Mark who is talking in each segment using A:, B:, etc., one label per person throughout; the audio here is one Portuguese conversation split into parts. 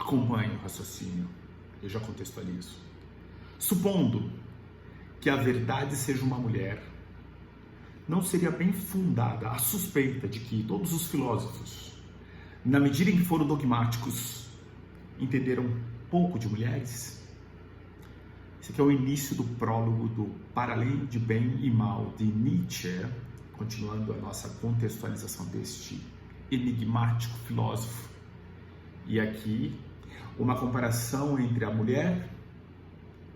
A: Acompanhe o raciocínio, eu já contextualizo. Supondo que a verdade seja uma mulher, não seria bem fundada a suspeita de que todos os filósofos, na medida em que foram dogmáticos, entenderam pouco de mulheres? Esse aqui é o início do prólogo do Para Além de Bem e Mal, de Nietzsche, continuando a nossa contextualização deste enigmático filósofo. E aqui, uma comparação entre a mulher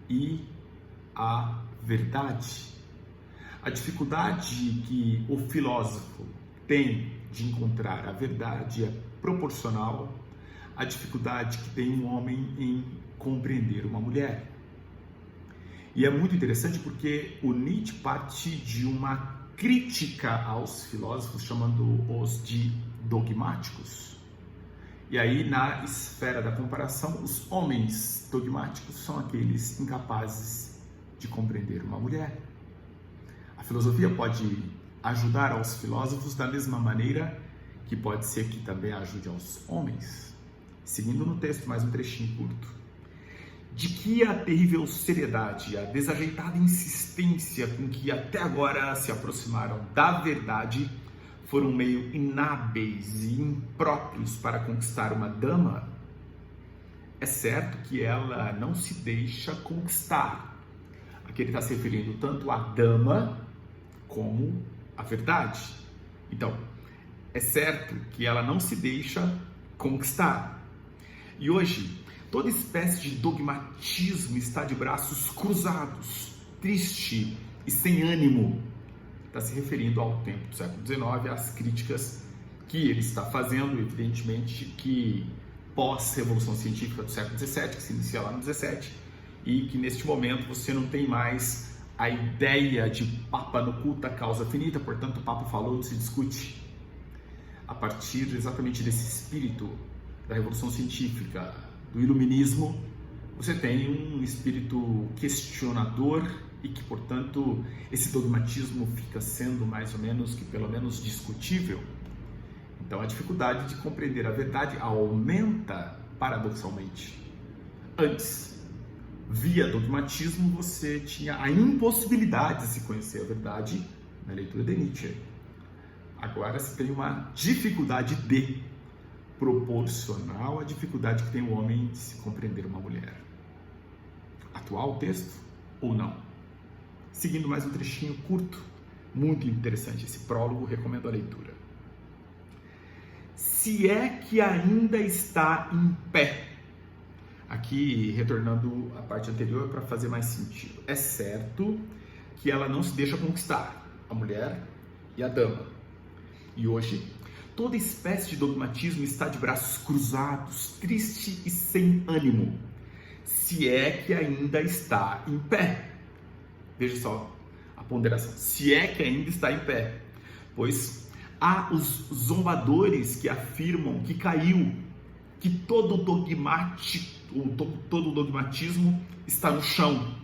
A: e a verdade. A dificuldade que o filósofo tem de encontrar a verdade é proporcional à dificuldade que tem um homem em compreender uma mulher. E é muito interessante porque o Nietzsche parte de uma crítica aos filósofos, chamando-os de dogmáticos. E aí, na esfera da comparação, os homens dogmáticos são aqueles incapazes de compreender uma mulher. A filosofia pode ajudar aos filósofos da mesma maneira que pode ser que também ajude aos homens. Seguindo no texto, mais um trechinho curto. De que a terrível seriedade, a desajeitada insistência com que até agora se aproximaram da verdade foram meio inábeis e impróprios para conquistar uma dama? É certo que ela não se deixa conquistar. Aqui ele está se referindo tanto à dama como à verdade. Então, é certo que ela não se deixa conquistar. E hoje, toda espécie de dogmatismo está de braços cruzados, triste e sem ânimo. Está se referindo ao tempo do século XIX, às críticas que ele está fazendo, evidentemente, que pós-revolução científica do século XVII, que se inicia lá no XVII, e que neste momento você não tem mais a ideia de Papa no culta causa finita, portanto o Papa falou, se discute. A partir exatamente desse espírito da revolução científica, do iluminismo, você tem um espírito questionador e que, portanto, esse dogmatismo fica sendo mais ou menos, que pelo menos discutível. Então a dificuldade de compreender a verdade aumenta paradoxalmente. Antes, via dogmatismo, você tinha a impossibilidade de se conhecer a verdade na leitura de Nietzsche. Agora se tem uma dificuldade proporcional à dificuldade que tem o homem de se compreender uma mulher. Atual o texto ou não? Seguindo mais um trechinho curto, muito interessante esse prólogo, recomendo a leitura. Se é que ainda está em pé. Aqui, retornando à parte anterior para fazer mais sentido. É certo que ela não se deixa conquistar, a mulher e a dama. E hoje, toda espécie de dogmatismo está de braços cruzados, triste e sem ânimo. Se é que ainda está em pé. Veja só a ponderação. Se é que ainda está em pé. Pois há os zombadores que afirmam que caiu, que todo dogmatismo está no chão,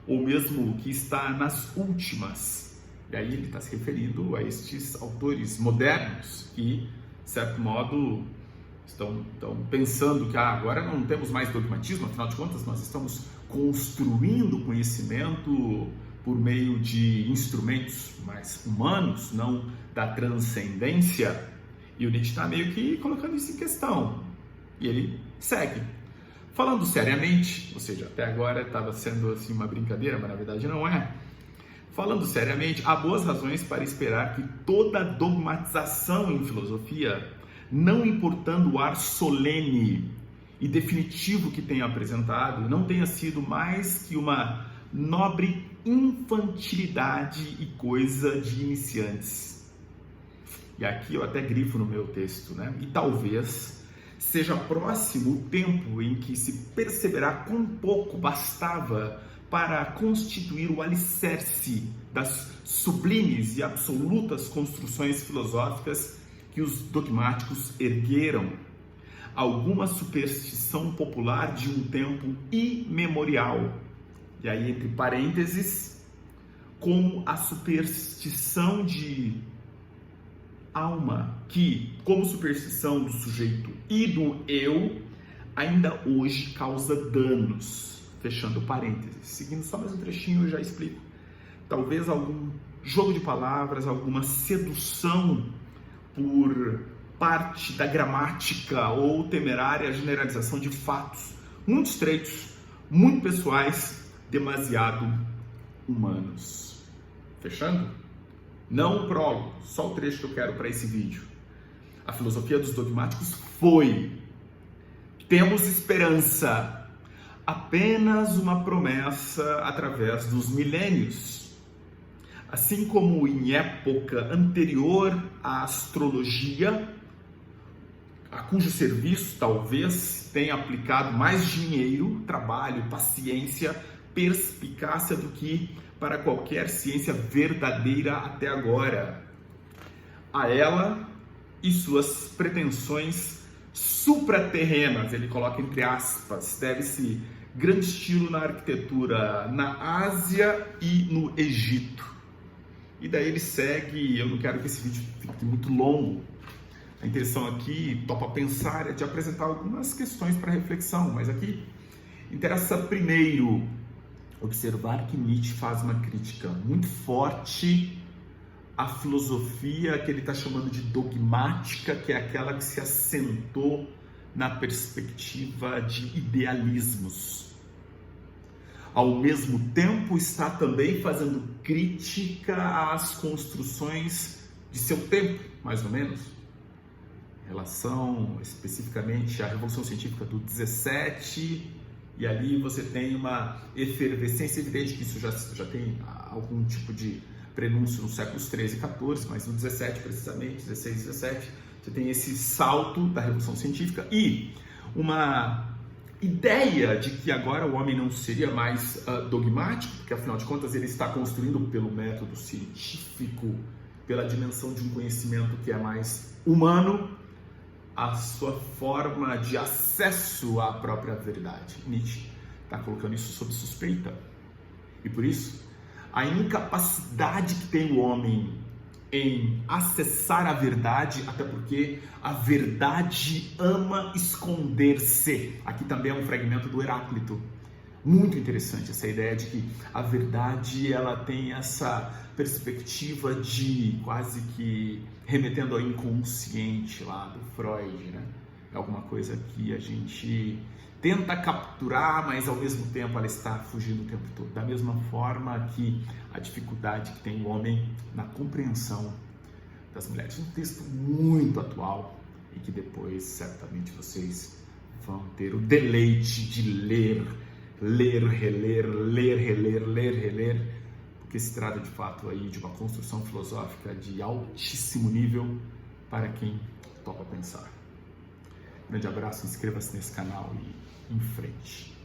A: ou mesmo que está nas últimas. E aí ele está se referindo a estes autores modernos que, de certo modo, estão pensando que agora não temos mais dogmatismo, afinal de contas nós estamos construindo conhecimento por meio de instrumentos mais humanos, não da transcendência. E o Nietzsche está meio que colocando isso em questão. E ele segue. Falando seriamente, ou seja, até agora estava sendo assim uma brincadeira, mas na verdade não é. Falando seriamente, há boas razões para esperar que toda dogmatização em filosofia, não importando o ar solene e definitivo que tenha apresentado, não tenha sido mais que uma nobre infantilidade e coisa de iniciantes. E aqui eu até grifo no meu texto, né? E talvez seja próximo o tempo em que se perceberá quão pouco bastava para constituir o alicerce das sublimes e absolutas construções filosóficas que os dogmáticos ergueram. Alguma superstição popular de um tempo imemorial. E aí, entre parênteses, como a superstição de alma, que, como superstição do sujeito e do eu, ainda hoje causa danos. Fechando parênteses. Seguindo só mais um trechinho, eu já explico. Talvez algum jogo de palavras, alguma sedução por parte da gramática ou temerária generalização de fatos muito estreitos, muito pessoais, demasiado humanos. Fechando? Não o prólogo, só o trecho que eu quero para esse vídeo. A filosofia dos dogmáticos foi: temos esperança. Apenas uma promessa através dos milênios. Assim como em época anterior à astrologia, a cujo serviço talvez tenha aplicado mais dinheiro, trabalho, paciência, perspicácia do que para qualquer ciência verdadeira até agora. A ela e suas pretensões supraterrenas, ele coloca entre aspas, deve-se grande estilo na arquitetura na Ásia e no Egito. E daí ele segue, eu não quero que esse vídeo fique muito longo. A intenção aqui, topa pensar, é de apresentar algumas questões para reflexão, mas aqui interessa primeiro observar que Nietzsche faz uma crítica muito forte à filosofia que ele está chamando de dogmática, que é aquela que se assentou na perspectiva de idealismos. Ao mesmo tempo, está também fazendo crítica às construções de seu tempo, mais ou menos. Em relação especificamente à Revolução Científica do 17, e ali você tem uma efervescência evidente que isso já tem algum tipo de prenúncio nos séculos 13 e 14, mas no 17 precisamente, 16 e 17, você tem esse salto da Revolução Científica e uma ideia de que agora o homem não seria mais dogmático, porque afinal de contas ele está construindo pelo método científico, pela dimensão de um conhecimento que é mais humano, a sua forma de acesso à própria verdade. Nietzsche está colocando isso sob suspeita. E por isso, a incapacidade que tem o homem em acessar a verdade, até porque a verdade ama esconder-se. Aqui também é um fragmento do Heráclito. Muito interessante essa ideia de que a verdade ela tem essa perspectiva de quase que remetendo ao inconsciente lá do Freud, né? É alguma coisa que a gente tenta capturar, mas ao mesmo tempo ela está fugindo o tempo todo. Da mesma forma que a dificuldade que tem o homem na compreensão das mulheres. Um texto muito atual e que depois certamente vocês vão ter o deleite de ler, reler, porque se trata de fato aí de uma construção filosófica de altíssimo nível para quem topa pensar. Grande abraço, inscreva-se nesse canal e em frente.